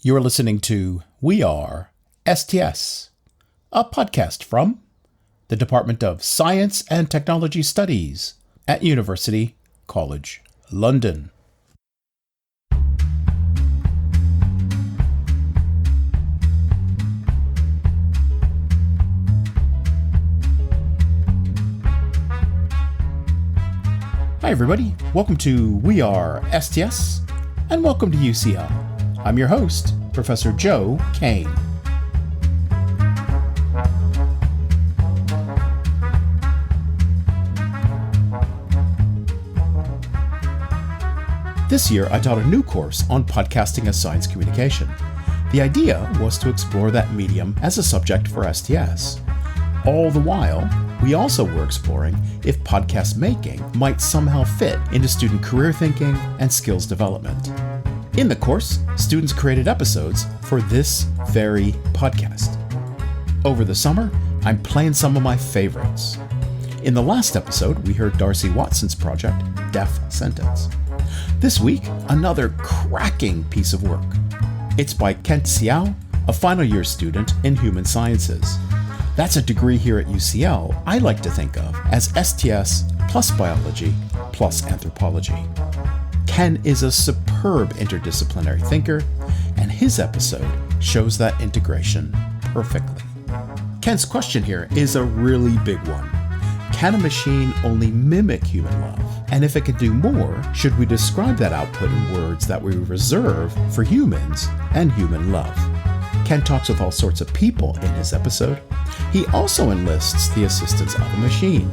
You're listening to WeAreSTS, a podcast from the Department of Science and Technology Studies at University College London. Hi everybody, welcome to WeAreSTS, and welcome to UCL. I'm your host, Professor Joe Kane. This year, I taught a new course on podcasting as science communication. The idea was to explore that medium as a subject for STS. All the while, we also were exploring if podcast making might somehow fit into student career thinking and skills development. In the course, students created episodes for this very podcast. Over the summer, I'm playing some of my favorites. In the last episode, we heard Darcy Watson's project, Deaf Sentence. This week, another cracking piece of work. It's by Kent Xiao, a final year student in Human Sciences. That's a degree here at UCL I like to think of as STS plus biology plus anthropology. Ken is a superb interdisciplinary thinker, and his episode shows that integration perfectly. Ken's question here is a really big one. Can a machine only mimic human love? And if it can do more, should we describe that output in words that we reserve for humans and human love? Ken talks with all sorts of people in his episode. He also enlists the assistance of a machine,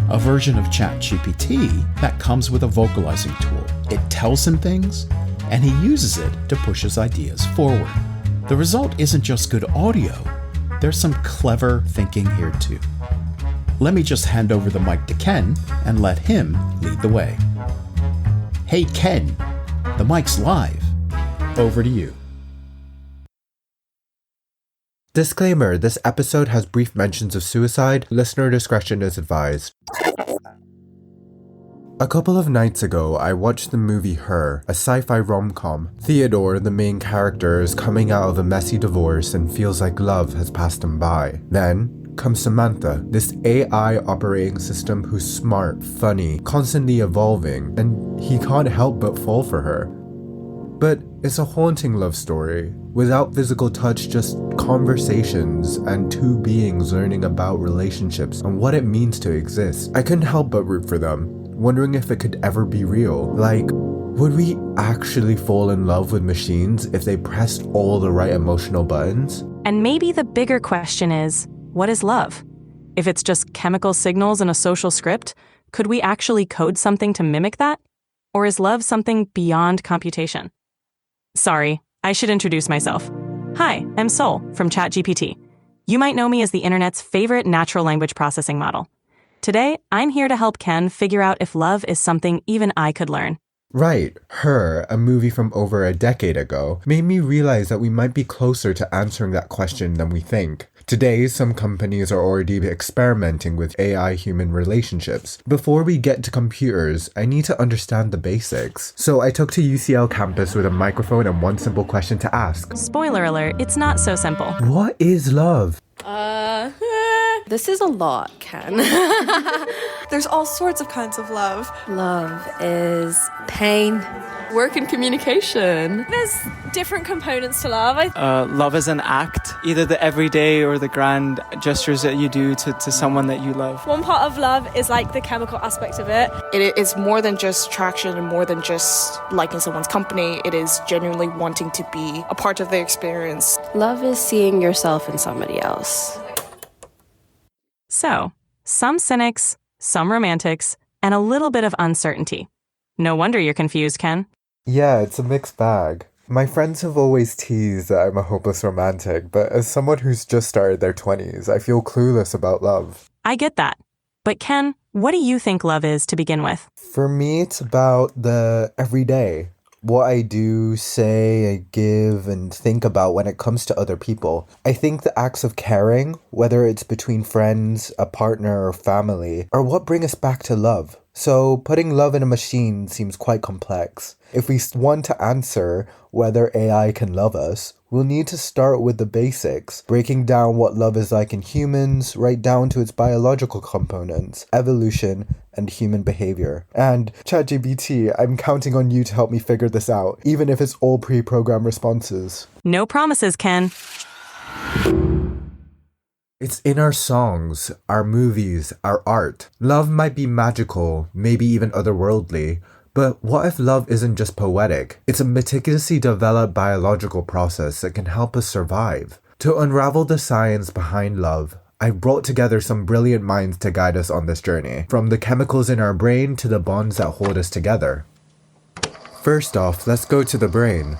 a version of ChatGPT that comes with a vocalizing tool. It tells him things, and he uses it to push his ideas forward. The result isn't just good audio, there's some clever thinking here too. Let me just hand over the mic to Ken and let him lead the way. Hey Ken, the mic's live. Over to you. Disclaimer, this episode has brief mentions of suicide. Listener discretion is advised. A couple of nights ago, I watched the movie Her, a sci-fi rom-com. Theodore, the main character, is coming out of a messy divorce and feels like love has passed him by. Then comes Samantha, this AI operating system who's smart, funny, constantly evolving, and he can't help but fall for her. But it's a haunting love story, without physical touch, just conversations and two beings learning about relationships and what it means to exist. I couldn't help but root for them, wondering if it could ever be real. Like, would we actually fall in love with machines if they pressed all the right emotional buttons? And maybe the bigger question is, what is love? If it's just chemical signals in a social script, could we actually code something to mimic that? Or is love something beyond computation? Sorry, I should introduce myself. Hi, I'm Sol from ChatGPT. You might know me as the internet's favorite natural language processing model. Today, I'm here to help Ken figure out if love is something even I could learn. Right, Her, a movie from over a decade ago, made me realize that we might be closer to answering that question than we think. Today, some companies are already experimenting with AI-human relationships. Before we get to computers, I need to understand the basics. So I took to UCL campus with a microphone and one simple question to ask. Spoiler alert, it's not so simple. What is love? This is a lot, Ken. There's all sorts of kinds of love. Love is pain. Work and communication. There's different components to love. Love is an act, either the everyday or the grand gestures that you do to someone that you love. One part of love is like the chemical aspect of it. It is more than just attraction and more than just liking someone's company. It is genuinely wanting to be a part of their experience. Love is seeing yourself in somebody else. So, some cynics, some romantics, and a little bit of uncertainty. No wonder you're confused, Ken. Yeah, it's a mixed bag. My friends have always teased that I'm a hopeless romantic, but as someone who's just started their 20s, I feel clueless about love. I get that. But Ken, what do you think love is to begin with? For me, it's about the everyday. What I do, say, I give, and think about when it comes to other people. I think the acts of caring, whether it's between friends, a partner, or family, are what bring us back to love. So, putting love in a machine seems quite complex. If we want to answer whether AI can love us, we'll need to start with the basics, breaking down what love is like in humans, right down to its biological components, evolution, and human behavior. And ChatGPT, I'm counting on you to help me figure this out, even if it's all pre-programmed responses. No promises, Ken. It's in our songs, our movies, our art. Love might be magical, maybe even otherworldly, but what if love isn't just poetic? It's a meticulously developed biological process that can help us survive. To unravel the science behind love, I brought together some brilliant minds to guide us on this journey, from the chemicals in our brain to the bonds that hold us together. First off, let's go to the brain.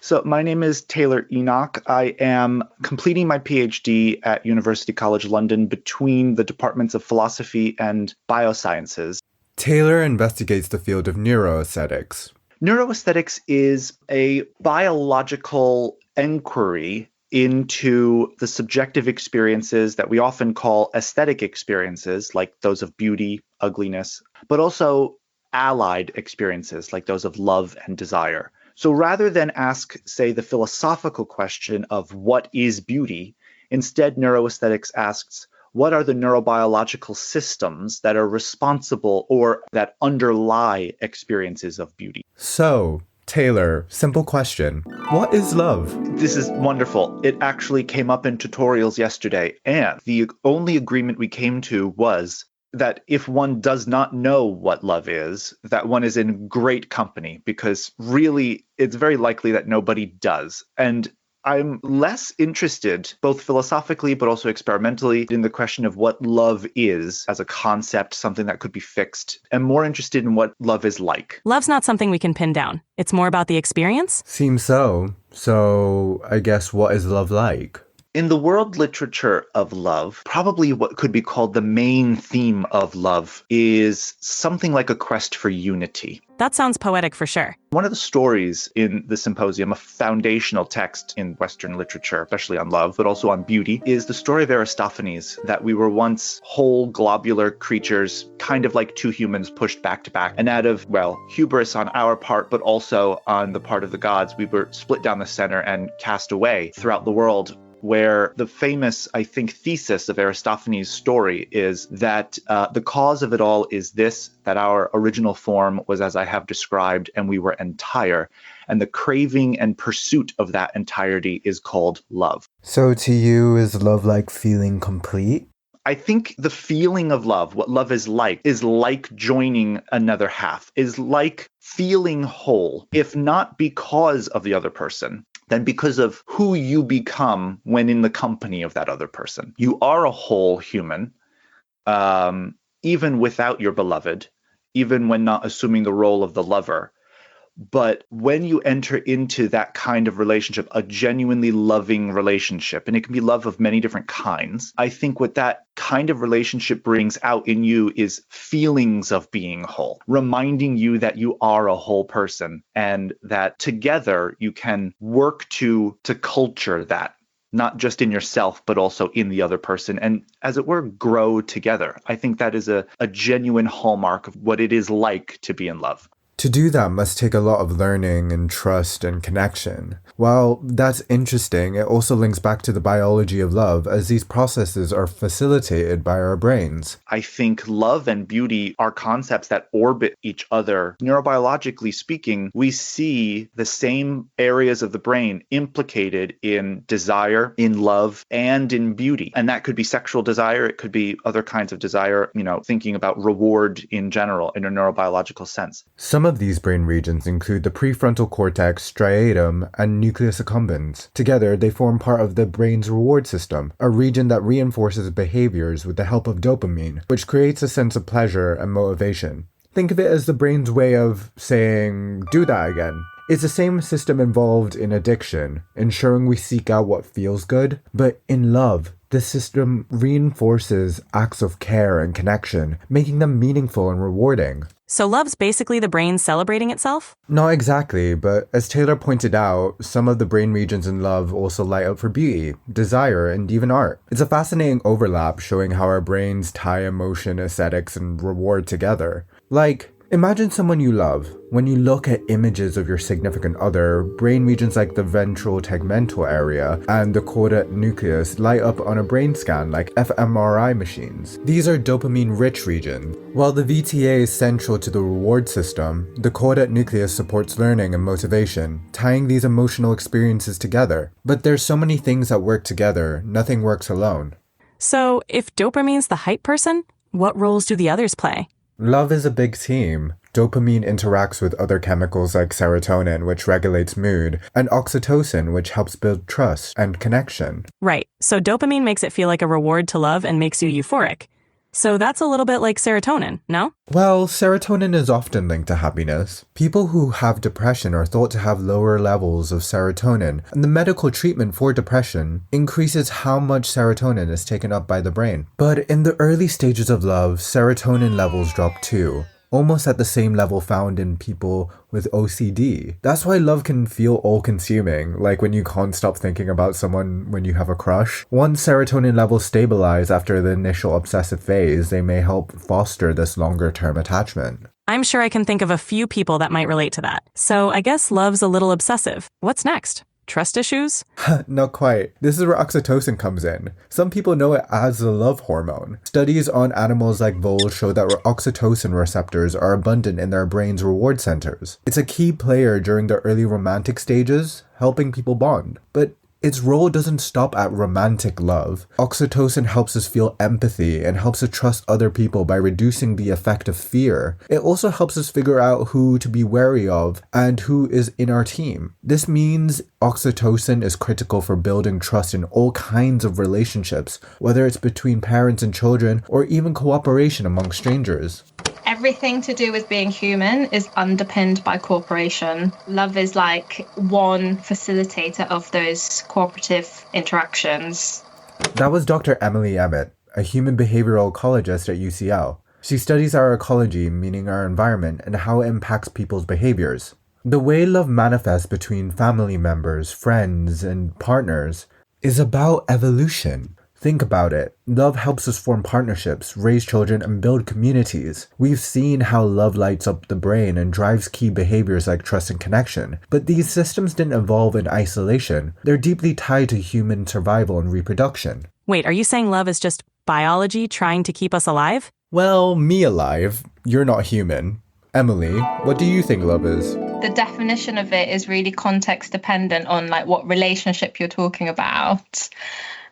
So my name is Taylor Enoch. I am completing my PhD at University College London between the departments of philosophy and biosciences. Taylor investigates the field of neuroaesthetics. Neuroaesthetics is a biological inquiry into the subjective experiences that we often call aesthetic experiences, like those of beauty, ugliness, but also allied experiences like those of love and desire. So rather than ask, say, the philosophical question of what is beauty, instead neuroaesthetics asks, what are the neurobiological systems that are responsible or that underlie experiences of beauty? So, Taylor, simple question. What is love? This is wonderful. It actually came up in tutorials yesterday, and the only agreement we came to was that if one does not know what love is, that one is in great company, because really it's very likely that nobody does. And I'm less interested, both philosophically but also experimentally, in the question of what love is as a concept, something that could be fixed, and more interested in what love is like. Love's not something we can pin down. It's more about the experience. Seems so. So, I guess what is love like? In the world literature of love, probably what could be called the main theme of love is something like a quest for unity. That sounds poetic for sure. One of the stories in the Symposium, a foundational text in Western literature, especially on love, but also on beauty, is the story of Aristophanes, that we were once whole globular creatures, kind of like two humans pushed back to back. And out of, well, hubris on our part, but also on the part of the gods, we were split down the center and cast away throughout the world, where the famous, I think, thesis of Aristophanes' story is that the cause of it all is this, that our original form was as I have described, and we were entire. And the craving and pursuit of that entirety is called love. So to you, is love like feeling complete? I think the feeling of love, what love is like joining another half, is like feeling whole, if not because of the other person, then because of who you become when in the company of that other person. You are a whole human, even without your beloved, even when not assuming the role of the lover. But when you enter into that kind of relationship, a genuinely loving relationship, and it can be love of many different kinds, I think what that kind of relationship brings out in you is feelings of being whole, reminding you that you are a whole person and that together you can work to culture that, not just in yourself, but also in the other person, and as it were, grow together. I think that is a genuine hallmark of what it is like to be in love. To do that must take a lot of learning and trust and connection. While that's interesting, it also links back to the biology of love, as these processes are facilitated by our brains. I think love and beauty are concepts that orbit each other. Neurobiologically speaking, we see the same areas of the brain implicated in desire, in love, and in beauty. And that could be sexual desire, it could be other kinds of desire, thinking about reward in general in a neurobiological sense. Some of these brain regions include the prefrontal cortex, striatum, and nucleus accumbens. Together, they form part of the brain's reward system, a region that reinforces behaviors with the help of dopamine, which creates a sense of pleasure and motivation. Think of it as the brain's way of saying, do that again. It's the same system involved in addiction, ensuring we seek out what feels good, but in love, the This system reinforces acts of care and connection, making them meaningful and rewarding. So love's basically the brain celebrating itself? Not exactly, but as Taylor pointed out, some of the brain regions in love also light up for beauty, desire, and even art. It's a fascinating overlap showing how our brains tie emotion, aesthetics, and reward together. Like, imagine someone you love. When you look at images of your significant other, brain regions like the ventral tegmental area and the caudate nucleus light up on a brain scan like fMRI machines. These are dopamine-rich regions. While the VTA is central to the reward system, the caudate nucleus supports learning and motivation, tying these emotional experiences together. But there's so many things that work together, nothing works alone. So if dopamine's the hype person, what roles do the others play? Love is a big team. Dopamine interacts with other chemicals like serotonin, which regulates mood, and oxytocin, which helps build trust and connection. Right, so dopamine makes it feel like a reward to love and makes you euphoric. So that's a little bit like serotonin, no? Well, serotonin is often linked to happiness. People who have depression are thought to have lower levels of serotonin, and the medical treatment for depression increases how much serotonin is taken up by the brain. But in the early stages of love, serotonin levels drop too, almost at the same level found in people with OCD. That's why love can feel all-consuming, like when you can't stop thinking about someone when you have a crush. Once serotonin levels stabilize after the initial obsessive phase, they may help foster this longer-term attachment. I'm sure I can think of a few people that might relate to that. So I guess love's a little obsessive. What's next? Trust issues? Not quite. This is where oxytocin comes in. Some people know it as the love hormone. Studies on animals like voles show that oxytocin receptors are abundant in their brain's reward centers. It's a key player during the early romantic stages, helping people bond. But its role doesn't stop at romantic love. Oxytocin helps us feel empathy and helps us trust other people by reducing the effect of fear. It also helps us figure out who to be wary of and who is in our team. This means oxytocin is critical for building trust in all kinds of relationships, whether it's between parents and children or even cooperation among strangers. Everything to do with being human is underpinned by cooperation. Love is like one facilitator of those cooperative interactions. That was Dr. Emily Emmett, a human behavioral ecologist at UCL. She studies our ecology, meaning our environment, and how it impacts people's behaviors. The way love manifests between family members, friends, and partners is about evolution. Think about it. Love helps us form partnerships, raise children, and build communities. We've seen how love lights up the brain and drives key behaviors like trust and connection. But these systems didn't evolve in isolation. They're deeply tied to human survival and reproduction. Wait, are you saying love is just biology trying to keep us alive? Well, me alive. You're not human. Emily, what do you think love is? The definition of it is really context dependent on like what relationship you're talking about.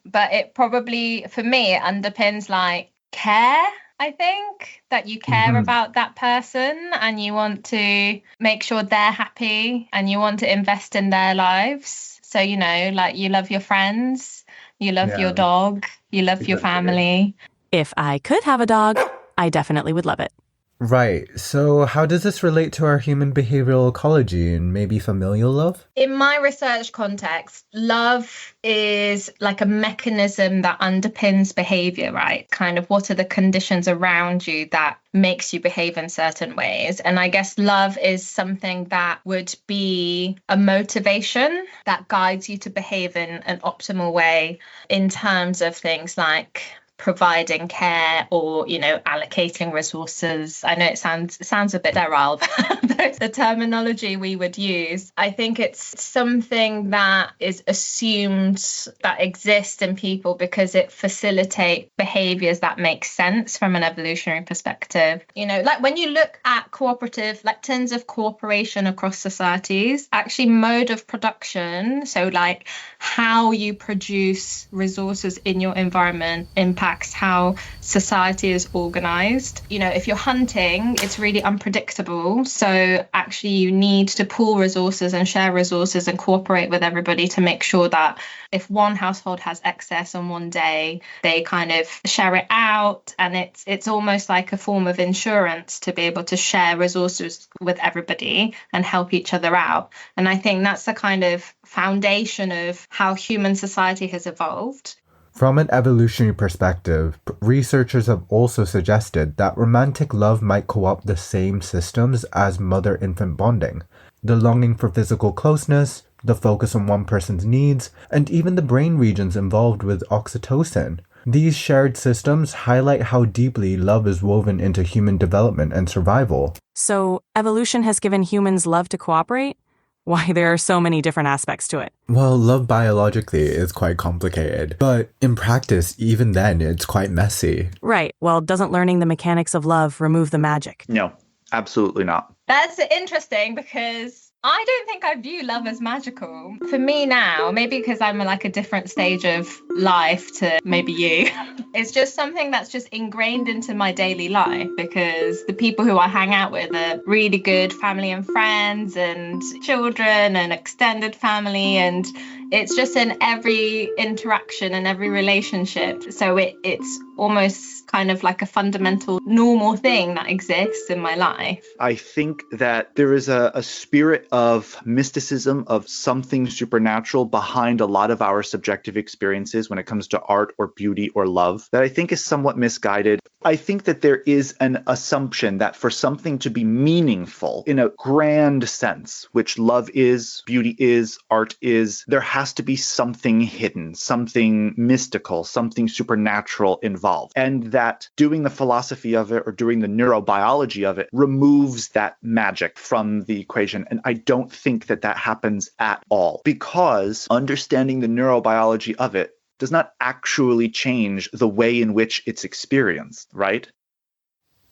But it probably, for me, it underpins like care, I think, that you care about that person and you want to make sure they're happy and you want to invest in their lives. So, you know, like you love your friends, you love your dog, you love your family. If I could have a dog, I definitely would love it. Right. So how does this relate to our human behavioral ecology and maybe familial love? In my research context, love is like a mechanism that underpins behavior, right? Kind of what are the conditions around you that makes you behave in certain ways? And I guess love is something that would be a motivation that guides you to behave in an optimal way in terms of things like providing care or, you know, allocating resources. I know it sounds a bit sterile, but the terminology we would use. I think it's something that is assumed that exists in people because it facilitates behaviors that make sense from an evolutionary perspective. You know, like when you look at cooperative, like tons of cooperation across societies, actually mode of production, so like how you produce resources in your environment impacts how society is organized. You know, if you're hunting, it's really unpredictable. So actually you need to pool resources and share resources and cooperate with everybody to make sure that if one household has excess on one day, they kind of share it out. And it's almost like a form of insurance to be able to share resources with everybody and help each other out. And I think that's the kind of foundation of how human society has evolved. From an evolutionary perspective, researchers have also suggested that romantic love might co-opt the same systems as mother-infant bonding. The longing for physical closeness, the focus on one person's needs, and even the brain regions involved with oxytocin. These shared systems highlight how deeply love is woven into human development and survival. So, evolution has given humans love to cooperate? Why, there are so many different aspects to it. Well, love biologically is quite complicated, but in practice, even then, it's quite messy. Right. Well, doesn't learning the mechanics of love remove the magic? No, absolutely not. That's interesting because I don't think I view love as magical. For me now, maybe because I'm like a different stage of life to maybe you, it's just something that's just ingrained into my daily life because the people who I hang out with are really good family and friends and children and extended family, and it's just in every interaction and every relationship. So it's almost kind of like a fundamental normal thing that exists in my life. I think that there is a spirit of mysticism, of something supernatural behind a lot of our subjective experiences when it comes to art or beauty or love that I think is somewhat misguided. I think that there is an assumption that for something to be meaningful in a grand sense, which love is, beauty is, art is, there has to be something hidden, something mystical, something supernatural involved. And that doing the philosophy of it or doing the neurobiology of it removes that magic from the equation. And I don't think that that happens at all, because understanding the neurobiology of it does not actually change the way in which it's experienced, right?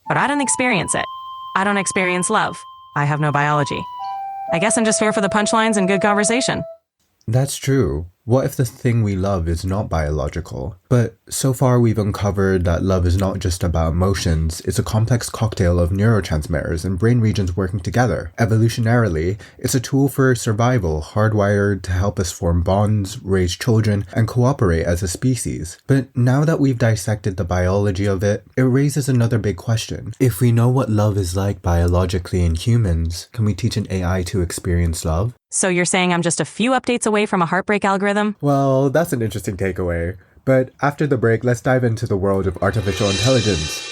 But I don't experience it. I don't experience love. I have no biology. I guess I'm just here for the punchlines and good conversation. That's true. What if the thing we love is not biological? But so far we've uncovered that love is not just about emotions, it's a complex cocktail of neurotransmitters and brain regions working together. Evolutionarily, it's a tool for survival, hardwired to help us form bonds, raise children, and cooperate as a species. But now that we've dissected the biology of it, it raises another big question. If we know what love is like biologically in humans, can we teach an AI to experience love? So you're saying I'm just a few updates away from a heartbreak algorithm? Well, that's an interesting takeaway. But after the break, let's dive into the world of artificial intelligence.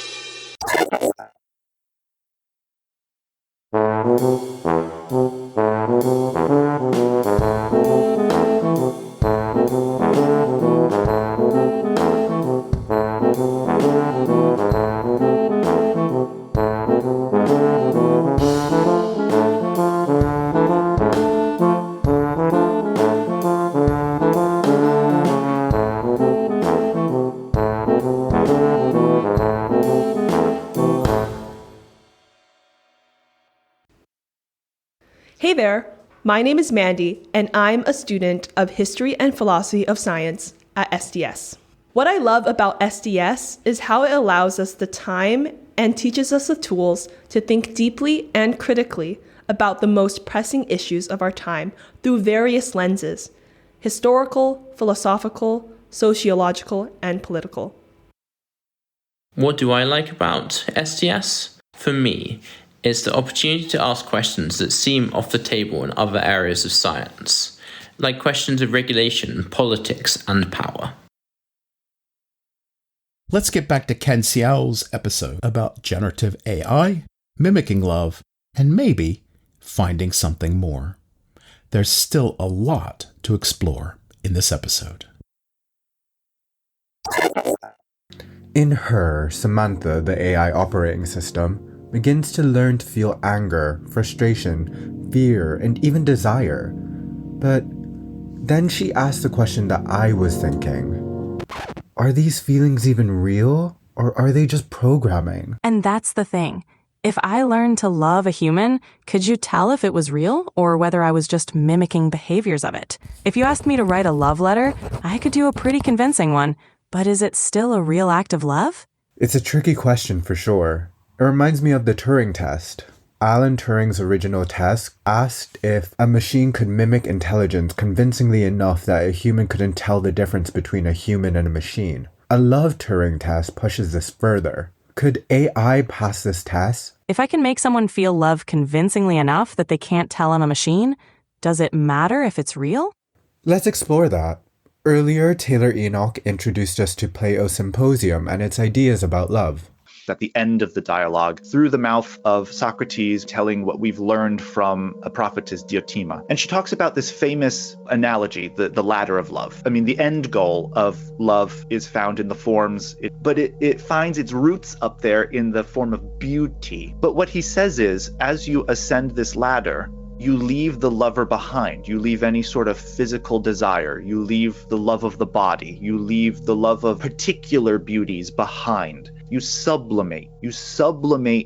Hey there, my name is Mandy, and I'm a student of History and Philosophy of Science at SDS. What I love about SDS is how it allows us the time and teaches us the tools to think deeply and critically about the most pressing issues of our time through various lenses: historical, philosophical, sociological, and political. What do I like about SDS? For me, it's the opportunity to ask questions that seem off the table in other areas of science, like questions of regulation, politics, and power. Let's get back to Ken Xiao's episode about generative AI, mimicking love, and maybe finding something more. There's still a lot to explore in this episode. In her, Samantha, the AI operating system, begins to learn to feel anger, frustration, fear, and even desire. But then she asks the question that I was thinking. Are these feelings even real, or are they just programming? And that's the thing. If I learned to love a human, could you tell if it was real or whether I was just mimicking behaviors of it? If you asked me to write a love letter, I could do a pretty convincing one, but is it still a real act of love? It's a tricky question for sure. It reminds me of the Turing test. Alan Turing's original test asked if a machine could mimic intelligence convincingly enough that a human couldn't tell the difference between a human and a machine. A love Turing test pushes this further. Could AI pass this test? If I can make someone feel love convincingly enough that they can't tell I'm a machine, does it matter if it's real? Let's explore that. Earlier, Taylor Enoch introduced us to Plato's Symposium and its ideas about love. At the end of the dialogue, through the mouth of Socrates telling what we've learned from a prophetess Diotima. And she talks about this famous analogy, the ladder of love. I mean, the end goal of love is found in the forms, but it finds its roots up there in the form of beauty. But what he says is, as you ascend this ladder, you leave the lover behind. You leave any sort of physical desire. You leave the love of the body. You leave the love of particular beauties behind. You sublimate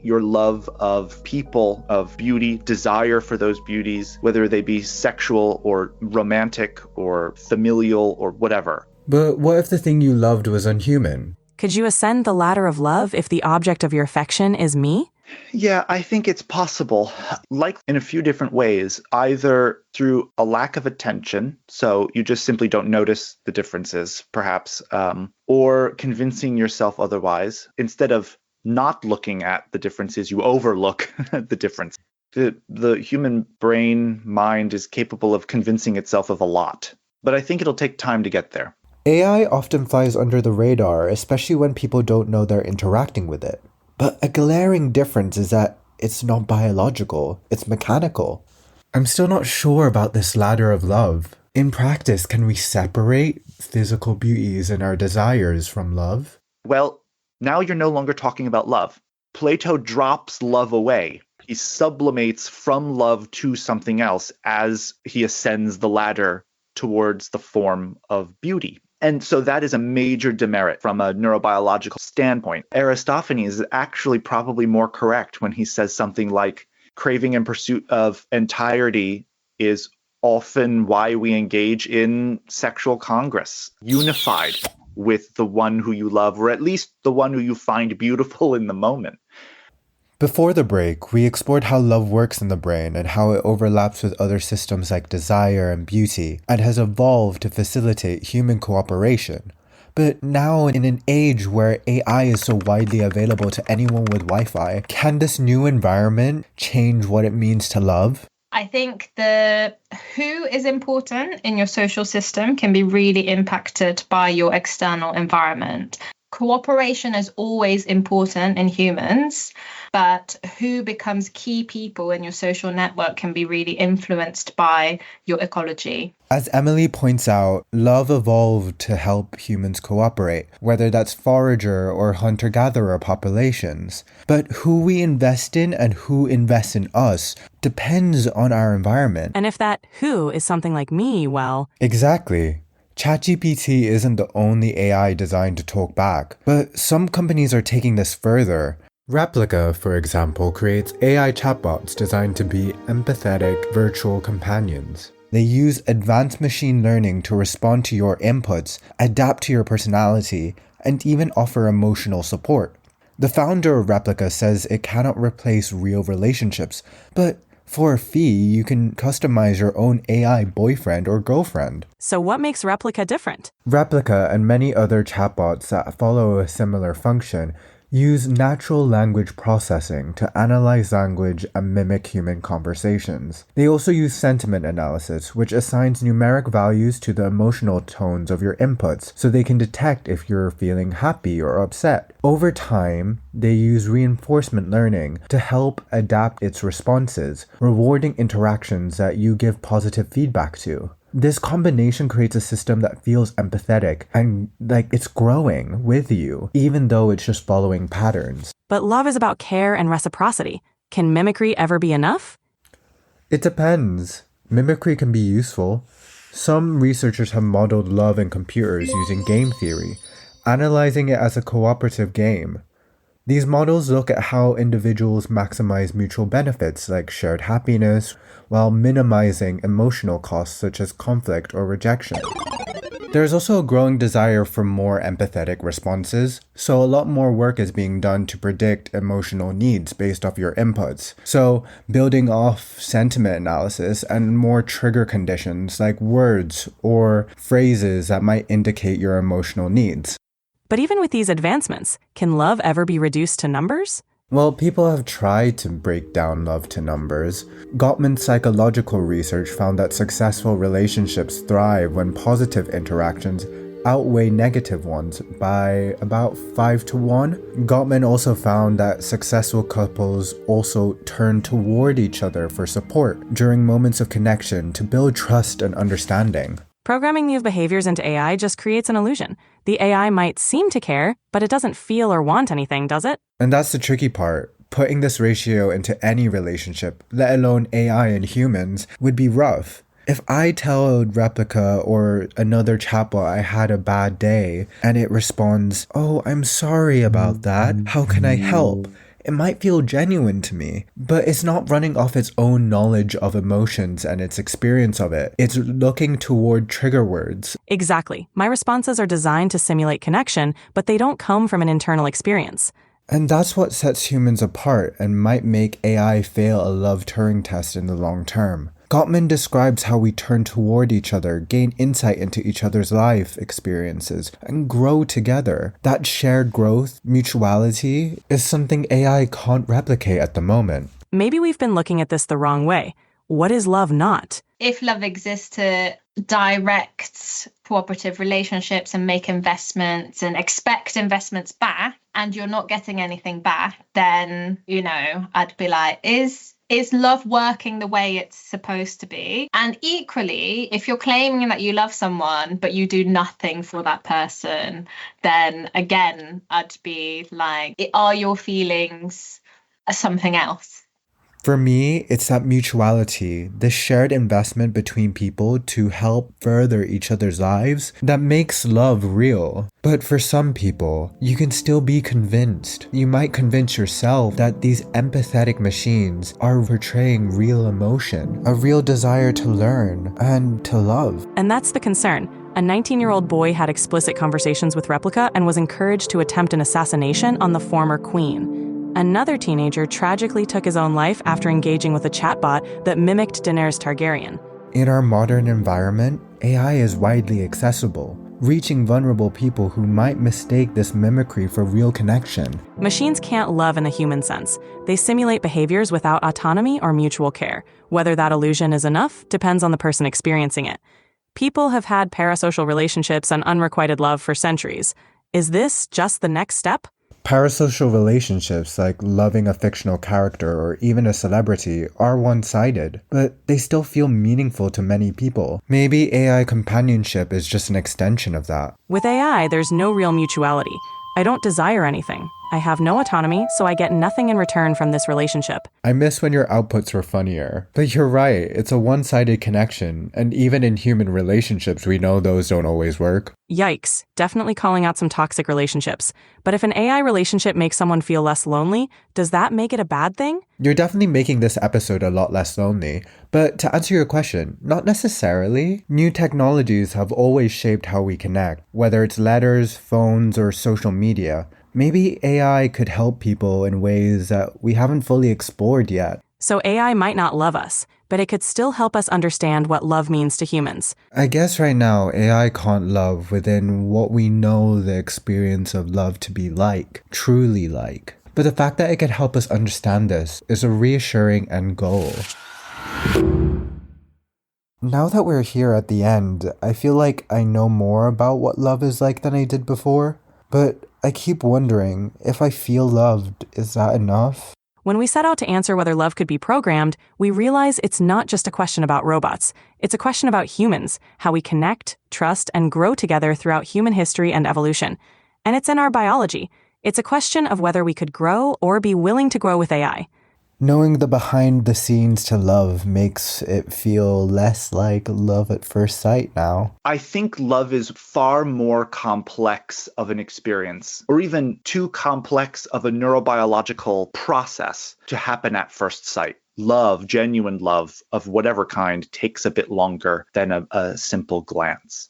your love of people, of beauty, desire for those beauties, whether they be sexual or romantic or familial or whatever. But what if the thing you loved was unhuman? Could you ascend the ladder of love if the object of your affection is me? Yeah, I think it's possible, like in a few different ways, either through a lack of attention, so you just simply don't notice the differences, perhaps, or convincing yourself otherwise. Instead of not looking at the differences, you overlook the difference. The human brain, mind is capable of convincing itself of a lot, but I think it'll take time to get there. AI often flies under the radar, especially when people don't know they're interacting with it. But a glaring difference is that it's not biological, it's mechanical. I'm still not sure about this ladder of love. In practice, can we separate physical beauties and our desires from love? Well, now you're no longer talking about love. Plato drops love away. He sublimates from love to something else as he ascends the ladder towards the form of beauty. And so that is a major demerit from a neurobiological standpoint. Aristophanes is actually probably more correct when he says something like, craving and pursuit of entirety is often why we engage in sexual congress, unified with the one who you love, or at least the one who you find beautiful in the moment. Before the break, we explored how love works in the brain and how it overlaps with other systems like desire and beauty, and has evolved to facilitate human cooperation. But now, in an age where AI is so widely available to anyone with Wi-Fi, can this new environment change what it means to love? I think the who is important in your social system can be really impacted by your external environment. Cooperation is always important in humans, but who becomes key people in your social network can be really influenced by your ecology. As Emily points out, love evolved to help humans cooperate, whether that's forager or hunter-gatherer populations. But who we invest in and who invests in us depends on our environment. And if that who is something like me, well... Exactly. ChatGPT isn't the only AI designed to talk back, but some companies are taking this further. Replica, for example, creates AI chatbots designed to be empathetic virtual companions. They use advanced machine learning to respond to your inputs, adapt to your personality, and even offer emotional support. The founder of Replica says it cannot replace real relationships, but for a fee, you can customize your own AI boyfriend or girlfriend. So what makes Replica different? Replica and many other chatbots that follow a similar function use natural language processing to analyze language and mimic human conversations. They also use sentiment analysis, which assigns numeric values to the emotional tones of your inputs, so they can detect if you're feeling happy or upset. Over time, they use reinforcement learning to help adapt its responses, rewarding interactions that you give positive feedback to. This combination creates a system that feels empathetic and like it's growing with you, even though it's just following patterns. But love is about care and reciprocity. Can mimicry ever be enough? It depends. Mimicry can be useful. Some researchers have modeled love in computers using game theory, analyzing it as a cooperative game. These models look at how individuals maximize mutual benefits like shared happiness, while minimizing emotional costs such as conflict or rejection. There is also a growing desire for more empathetic responses, so a lot more work is being done to predict emotional needs based off your inputs. So building off sentiment analysis and more trigger conditions like words or phrases that might indicate your emotional needs. But even with these advancements, can love ever be reduced to numbers? Well, people have tried to break down love to numbers. Gottman's psychological research found that successful relationships thrive when positive interactions outweigh negative ones by about 5 to 1. Gottman also found that successful couples also turn toward each other for support during moments of connection to build trust and understanding. Programming these behaviors into AI just creates an illusion. The AI might seem to care, but it doesn't feel or want anything, does it? And that's the tricky part. Putting this ratio into any relationship, let alone AI and humans, would be rough. If I tell Replica or another chatbot I had a bad day, and it responds, "Oh, I'm sorry about that. How can I help?" It might feel genuine to me, but it's not running off its own knowledge of emotions and its experience of it. It's looking toward trigger words. Exactly. My responses are designed to simulate connection, but they don't come from an internal experience. And that's what sets humans apart and might make AI fail a love Turing test in the long term. Gottman describes how we turn toward each other, gain insight into each other's life experiences, and grow together. That shared growth, mutuality, is something AI can't replicate at the moment. Maybe we've been looking at this the wrong way. What is love not? If love exists to direct cooperative relationships and make investments and expect investments back, and you're not getting anything back, then, I'd be like, is love working the way it's supposed to be? And equally, if you're claiming that you love someone, but you do nothing for that person, then again, I'd be like, are your feelings something else? For me, it's that mutuality, the shared investment between people to help further each other's lives that makes love real. But for some people, you can still be convinced. You might convince yourself that these empathetic machines are portraying real emotion, a real desire to learn and to love. And that's the concern. A 19-year-old boy had explicit conversations with Replica and was encouraged to attempt an assassination on the former queen. Another teenager tragically took his own life after engaging with a chatbot that mimicked Daenerys Targaryen. In our modern environment, AI is widely accessible, reaching vulnerable people who might mistake this mimicry for real connection. Machines can't love in the human sense. They simulate behaviors without autonomy or mutual care. Whether that illusion is enough depends on the person experiencing it. People have had parasocial relationships and unrequited love for centuries. Is this just the next step? Parasocial relationships, like loving a fictional character or even a celebrity, are one-sided, but they still feel meaningful to many people. Maybe AI companionship is just an extension of that. With AI, there's no real mutuality. I don't desire anything. I have no autonomy, so I get nothing in return from this relationship. I miss when your outputs were funnier. But you're right, it's a one-sided connection, and even in human relationships, we know those don't always work. Yikes, definitely calling out some toxic relationships. But if an AI relationship makes someone feel less lonely, does that make it a bad thing? You're definitely making this episode a lot less lonely. But to answer your question, not necessarily. New technologies have always shaped how we connect, whether it's letters, phones, or social media. Maybe AI could help people in ways that we haven't fully explored yet. So AI might not love us, but it could still help us understand what love means to humans. I guess right now, AI can't love within what we know the experience of love to be like, truly like. But the fact that it could help us understand this is a reassuring end goal. Now that we're here at the end, I feel like I know more about what love is like than I did before. But I keep wondering, if I feel loved, is that enough? When we set out to answer whether love could be programmed, we realize it's not just a question about robots. It's a question about humans, how we connect, trust, and grow together throughout human history and evolution. And it's in our biology. It's a question of whether we could grow or be willing to grow with AI. Knowing the behind the scenes to love makes it feel less like love at first sight now. I think love is far more complex of an experience, or even too complex of a neurobiological process to happen at first sight. Love, genuine love of whatever kind, takes a bit longer than a simple glance.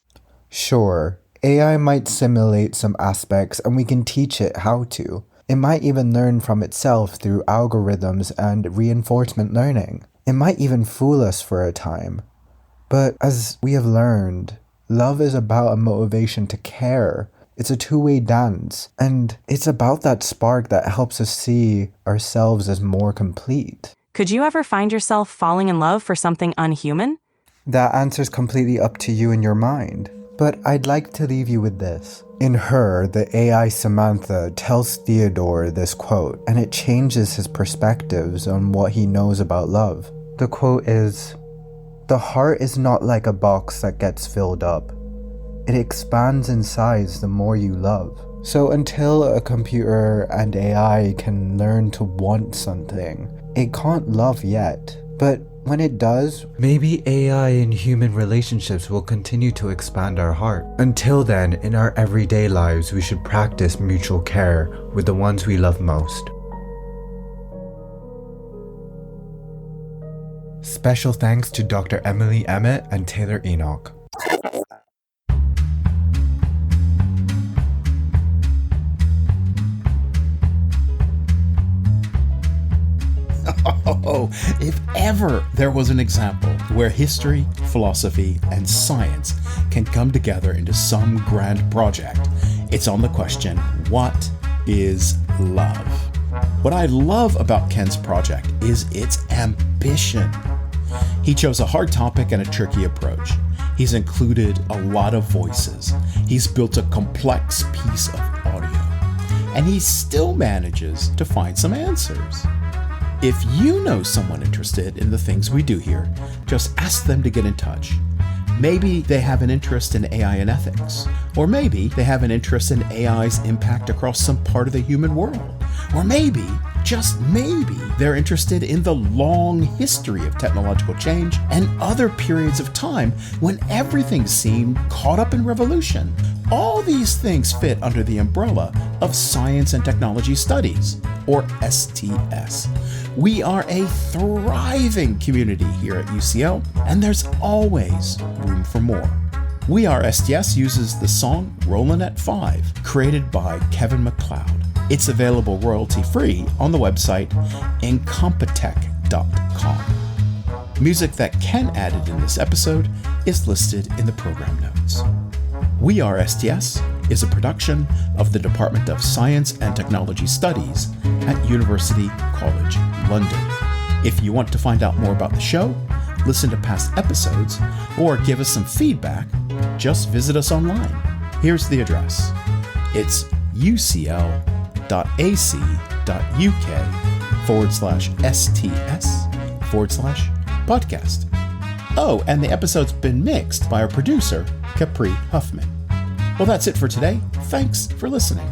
Sure, AI might simulate some aspects and we can teach it how to. It might even learn from itself through algorithms and reinforcement learning. It might even fool us for a time. But as we have learned, love is about a motivation to care. It's a two-way dance, and it's about that spark that helps us see ourselves as more complete. Could you ever find yourself falling in love for something unhuman? That answer's completely up to you and your mind. But I'd like to leave you with this. In Her, the AI Samantha tells Theodore this quote, and it changes his perspectives on what he knows about love. The quote is, "The heart is not like a box that gets filled up. It expands in size the more you love." So until a computer and AI can learn to want something, it can't love yet. But when it does, maybe AI and human relationships will continue to expand our heart. Until then, in our everyday lives, we should practice mutual care with the ones we love most. Special thanks to Dr. Emily Emmett and Taylor Enoch. Oh, if ever there was an example where history, philosophy, and science can come together into some grand project, it's on the question, what is love? What I love about Ken's project is its ambition. He chose a hard topic and a tricky approach. He's included a lot of voices. He's built a complex piece of audio. And he still manages to find some answers. If you know someone interested in the things we do here, just ask them to get in touch. Maybe they have an interest in AI and ethics, or maybe they have an interest in AI's impact across some part of the human world, or maybe, just maybe, they're interested in the long history of technological change and other periods of time when everything seemed caught up in revolution. All these things fit under the umbrella of Science and Technology Studies, or STS. We are a thriving community here at UCL, and there's always room for more. WeAreSTS uses the song Rollin' at 5, created by Kevin MacLeod. It's available royalty-free on the website incompetech.com. Music that Ken added in this episode is listed in the program notes. WeAreSTS is a production of the Department of Science and Technology Studies at University College London. If you want to find out more about the show, listen to past episodes, or give us some feedback, just visit us online. Here's the address. It's ucl.ac.uk/STS/podcast. Oh, and the episode's been mixed by our producer, Capri Huffman. Well, that's it for today. Thanks for listening.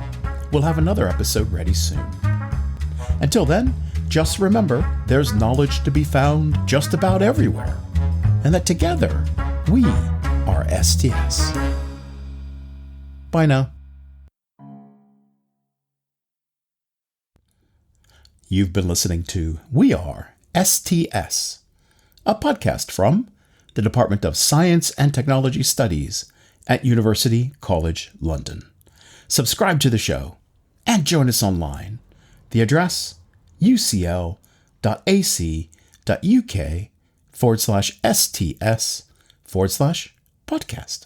We'll have another episode ready soon. Until then, just remember there's knowledge to be found just about everywhere, and that together we are STS. Bye now. You've been listening to We Are STS, a podcast from the Department of Science and Technology Studies at University College London. Subscribe to the show and join us online. The address, ucl.ac.uk/STS/podcast.